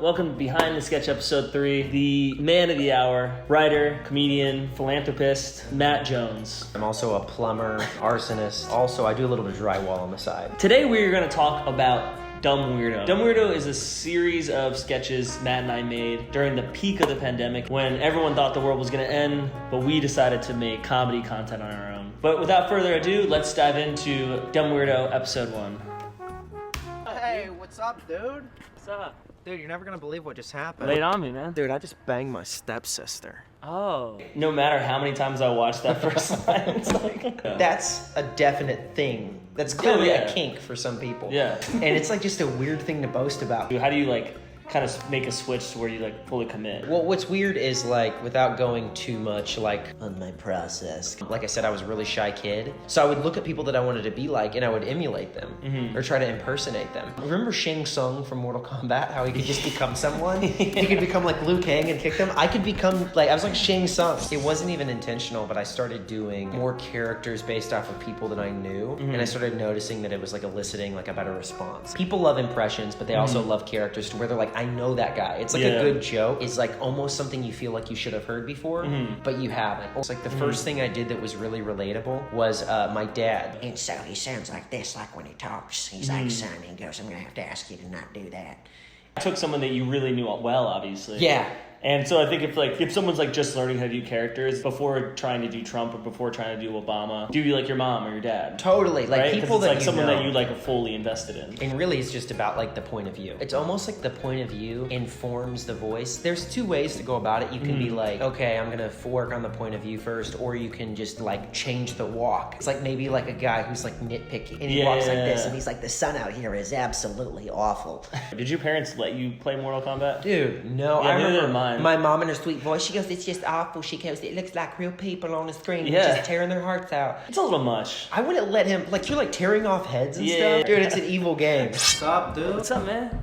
Welcome to Behind the Sketch episode 3. The man of the hour, writer, comedian, philanthropist, Matt Jones. I'm also a plumber, arsonist. Also, I do a little bit of drywall on the side. Today we're going to talk about Dumb Weirdo. Dumb Weirdo is a series of sketches Matt and I made during the peak of the pandemic when everyone thought the world was going to end, but we decided to make comedy content on our own. But without further ado, let's dive into Dumb Weirdo episode 1. Hey, what's up, dude? What's up? Dude, you're never gonna believe what just happened. Lay it on me, man. Dude, I just banged my stepsister. Oh. No matter how many times I watched that first line, it's like... That's a definite thing. That's clearly a kink for some people. Yeah. And it's like just a weird thing to boast about. How do you like kind of make a switch to where you like fully commit? Well, what's weird is like, without going too much like on my process, like I said, I was a really shy kid. So I would look at people that I wanted to be like and I would emulate them or try to impersonate them. Remember Shang Tsung from Mortal Kombat? How he could just become someone? He could become like Liu Kang and kick them. I could become like, I was like Shang Tsung. It wasn't even intentional, but I started doing more characters based off of people that I knew. And I started noticing that it was like eliciting like a better response. People love impressions, but they also love characters to where they're like, I know that guy. It's like a good joke. It's like almost something you feel like you should have heard before, but you haven't. It's like the first thing I did that was really relatable was my dad. And so he sounds like this, like when he talks. He's like, son, he goes, I'm going to have to ask you to not do that. I took someone that you really knew well, obviously. Yeah. And so I think if someone's like just learning how to do characters before trying to do Trump or before trying to do Obama, do you like your mom or your dad? Totally. Like right? people it's that like you someone know. that you like are fully invested in. And really it's just about like the point of view. It's almost like the point of view informs the voice. There's two ways to go about it. You can be like, okay, I'm gonna work on the point of view first, or you can just like change the walk. It's like maybe like a guy who's like nitpicky and he walks like this and he's like, the sun out here is absolutely awful. Did your parents let you play Mortal Kombat? Dude, no. Yeah, I neither remember did mine. my mom in her sweet voice, she goes, it's just awful. She goes, it looks like real people on the screen just tearing their hearts out. It's a little much. I wouldn't let him, like, you're like tearing off heads and stuff. Dude, it's an evil game. What's up, dude? What's up, man?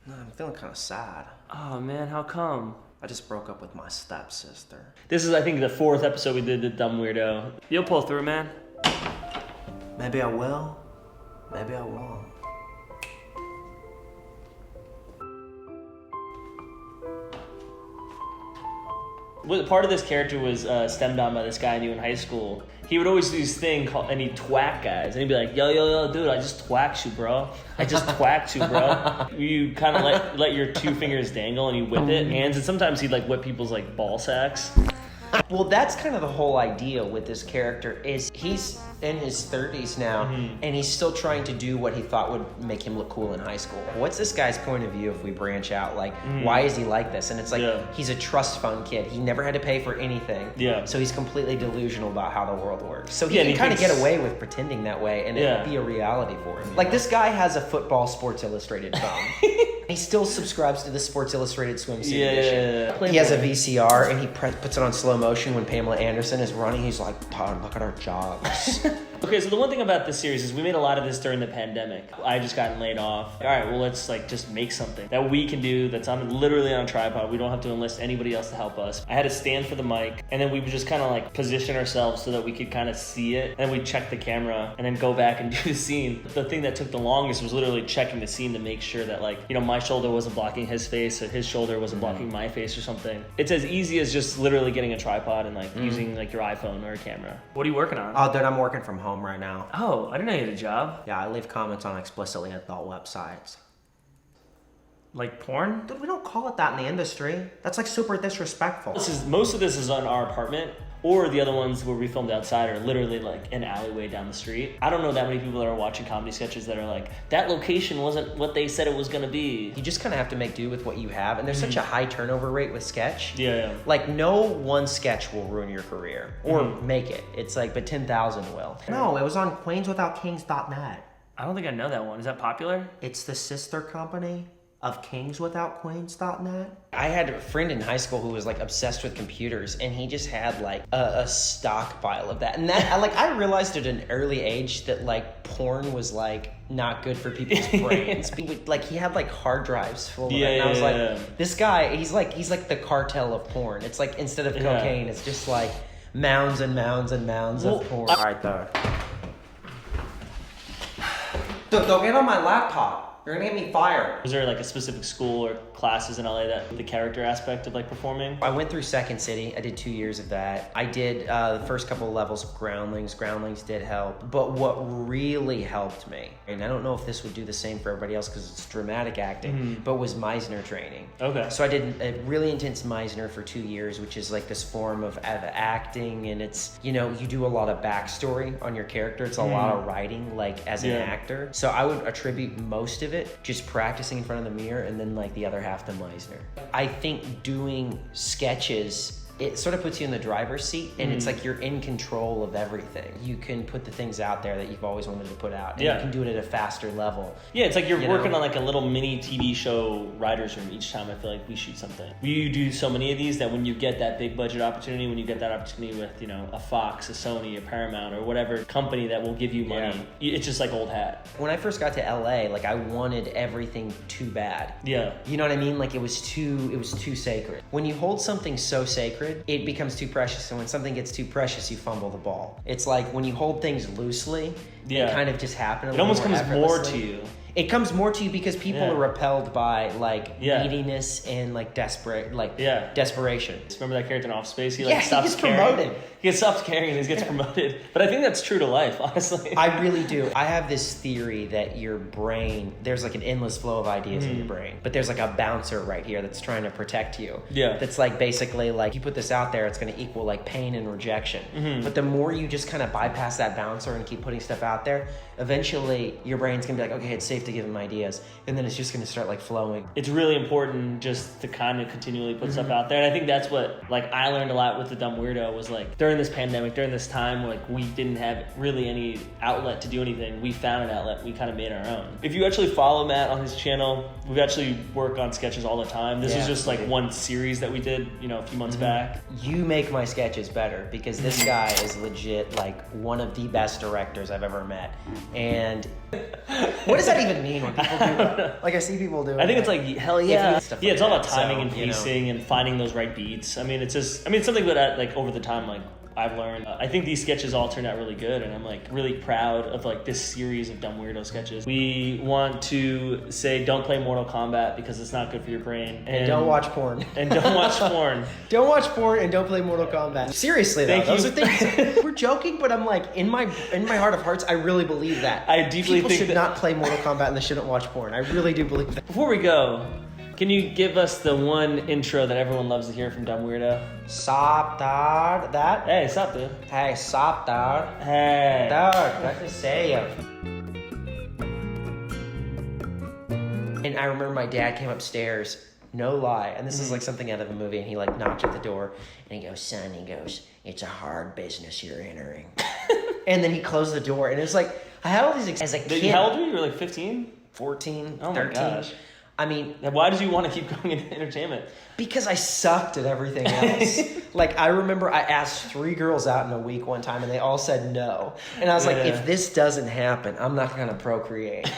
No, I'm feeling kind of sad. Oh, man, how come? I just broke up with my stepsister. This is, I think, the 4th episode we did, the Dumb Weirdo. You'll pull through, man. Maybe I will. Maybe I won't. Part of this character was stemmed on by this guy I knew in high school. He would always do this thing called, and he'd twack guys. And he'd be like, yo, dude, I just twacked you, bro. I just twacked you, bro. You kind of let your 2 fingers dangle and you whip it. Hands, and sometimes he'd like whip people's like ball sacks. Well, that's kind of the whole idea with this character is he's in his 30s now and he's still trying to do what he thought would make him look cool in high school. What's this guy's point of view if we branch out? Like, why is he like this? And it's like, he's a trust fund kid. He never had to pay for anything. Yeah. So he's completely delusional about how the world works. So he can kind of get away with pretending that way and it'd be a reality for him. Like, this guy has a football Sports Illustrated phone. He still subscribes to the Sports Illustrated swimsuit edition. He has a VCR and he puts it on slow motion when Pamela Anderson is running. He's like, Todd, look at our jogs. Okay, so the one thing about this series is we made a lot of this during the pandemic. I just gotten laid off. All right, well, let's like just make something that we can do that's literally on a tripod. We don't have to enlist anybody else to help us. I had a stand for the mic, and then we would just kind of like position ourselves so that we could kind of see it. And we'd check the camera and then go back and do the scene. The thing that took the longest was literally checking the scene to make sure that like, you know, my shoulder wasn't blocking his face or his shoulder wasn't blocking my face or something. It's as easy as just literally getting a tripod and like using like your iPhone or a camera. What are you working on? Oh, dude, I'm working from home right now. Oh, I didn't know you had a job. Yeah, I leave comments on explicitly adult websites. Like porn? Dude, we don't call it that in the industry. That's like super disrespectful. Most of this is on our apartment, or the other ones where we filmed outside are literally like an alleyway down the street. I don't know that many people that are watching comedy sketches that are like, that location wasn't what they said it was gonna be. You just kind of have to make do with what you have, and there's such a high turnover rate with sketch. Yeah. Like, no one sketch will ruin your career, or make it. It's like, but 10,000 will. No, it was on queenswithoutkings.net. I don't think I know that one. Is that popular? It's the sister company of kingswithoutqueens.net. I had a friend in high school who was like obsessed with computers, and he just had like a stockpile of that. And that I realized at an early age that like porn was like not good for people's brains. He had like hard drives full of it. And I was like, this guy, he's like the cartel of porn. It's like, instead of cocaine, it's just like mounds and mounds and mounds of porn. All right, though. Don't get on my laptop. You're gonna get me fired. Was there like a specific school or classes in LA that the character aspect of like performing? I went through Second City. I did 2 years of that. I did the first couple of levels of Groundlings. Groundlings did help. But what really helped me, and I don't know if this would do the same for everybody else because it's dramatic acting, but was Meisner training. Okay. So I did a really intense Meisner for 2 years, which is like this form of acting, and it's, you know, you do a lot of backstory on your character. It's a lot of writing, like as an actor. So I would attribute most of it just practicing in front of the mirror, and then like the other half to Meisner. I think doing sketches, it sort of puts you in the driver's seat, and it's like you're in control of everything. You can put the things out there that you've always wanted to put out, and you can do it at a faster level. Yeah, it's like you're working on like a little mini TV show writer's room each time I feel like we shoot something. We do so many of these that when you get that big budget opportunity, when you get that opportunity with, you know, a Fox, a Sony, a Paramount, or whatever company that will give you money, it's just like old hat. When I first got to LA, like I wanted everything too bad. Yeah. You know what I mean? Like it was too sacred. When you hold something so sacred, it becomes too precious, and when something gets too precious, you fumble the ball. It's like when you hold things loosely, it kind of just happens. It almost comes more to you. It comes more to you because people are repelled by like neediness and like desperation. Remember that character in Office Space? He gets promoted. He stops caring and he gets promoted. But I think that's true to life, honestly. I really do. I have this theory that your brain, there's like an endless flow of ideas in your brain, but there's like a bouncer right here that's trying to protect you. Yeah. That's like basically like you put this out there, it's going to equal like pain and rejection. But the more you just kind of bypass that bouncer and keep putting stuff out there, eventually your brain's going to be like, okay, it's safe to give him ideas, and then it's just going to start like flowing. It's really important just to kind of continually put stuff out there, and I think that's what like I learned a lot with the Dumb Weirdo was like during this pandemic, during this time, like we didn't have really any outlet to do anything. We found an outlet. We kind of made our own. If you actually follow Matt on his channel, we actually work on sketches all the time. This is just like one series that we did, you know, a few months back. You make my sketches better because this guy is legit like one of the best directors I've ever met. And what does that even mean when people do that? Like I see people do it. I think it's like, hell yeah. Yeah, it's all about timing and pacing and finding those right beats. I mean, it's just, it's something that like over the time, like I've learned. I think these sketches all turned out really good, and I'm like really proud of like this series of Dumb Weirdo sketches. We want to say don't play Mortal Kombat because it's not good for your brain. And don't watch porn. And don't watch porn. Don't watch porn and don't play Mortal Kombat. Seriously though, those are things. We're joking, but I'm like in my heart of hearts, I really believe that. I deeply People think should not play Mortal Kombat and they shouldn't watch porn. I really do believe that. Before we go, can you give us the one intro that everyone loves to hear from Dumb Weirdo? Sup, dad? That? Hey, sup, dude? Hey, sup, dad? Hey. Dad, good to see you. And I remember my dad came upstairs, no lie, and this is like something out of a movie, and he like knocked at the door, and he goes, son, he goes, it's a hard business you're entering. And then he closed the door, and it was like, I had all these, as a kid. How old were you? You were like 15? 14, Oh 13. my gosh. I mean, why did you want to keep going into entertainment? Because I sucked at everything else. Like, I remember I asked 3 girls out in a week one time, and they all said no. And I was like, if this doesn't happen, I'm not going to procreate.